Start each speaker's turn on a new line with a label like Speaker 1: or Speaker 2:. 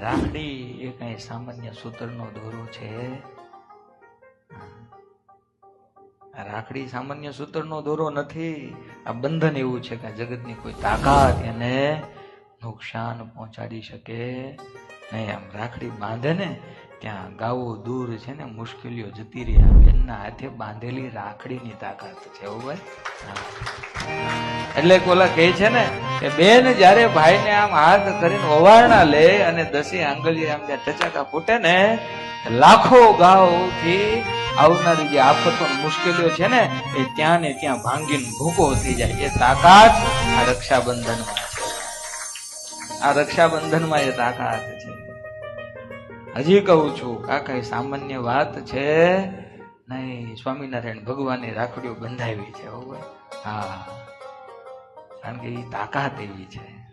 Speaker 1: રાખડી એ કઈ સામાન્ય સૂત્રનો દોરો છે? રાખડી સામાન્ય સૂત્રનો દોરો નથી. આ બંધન એવું છે કે જગતની કોઈ તાકાત એને નુકસાન પહોંચાડી શકે નહીં. આમ રાખડી બાંધે ને ત્યાં ગાવો દૂર છે ને મુશ્કેલીઓ જતી રહી. બેનના હાથે બાંધેલી રાખડીની તાકાત છે. એવું એટલે ઓલા કહે છે ને કે બેન જયારે ભાઈને આમ હાથ કરીને ઓવારણા લે અને દસી આંગળી આમ જ્યાં ટચાકા ફૂટે ને, લાખો ગાવ થી આવનારી જે આફતો મુશ્કેલીઓ છે ને એ ત્યાં ને ત્યાં ભાંગીને ભૂકો થઈ જાય. એ તાકાત આ રક્ષાબંધનમાં છે. આ રક્ષાબંધનમાં એ તાકાત છે. હજી કહું છું કાકા એ સામાન્ય વાત છે નહીં. સ્વામિનારાયણ ભગવાનની રાખડીઓ બંધાવી છે. હા, કારણ કે એ તાકાત એવી છે.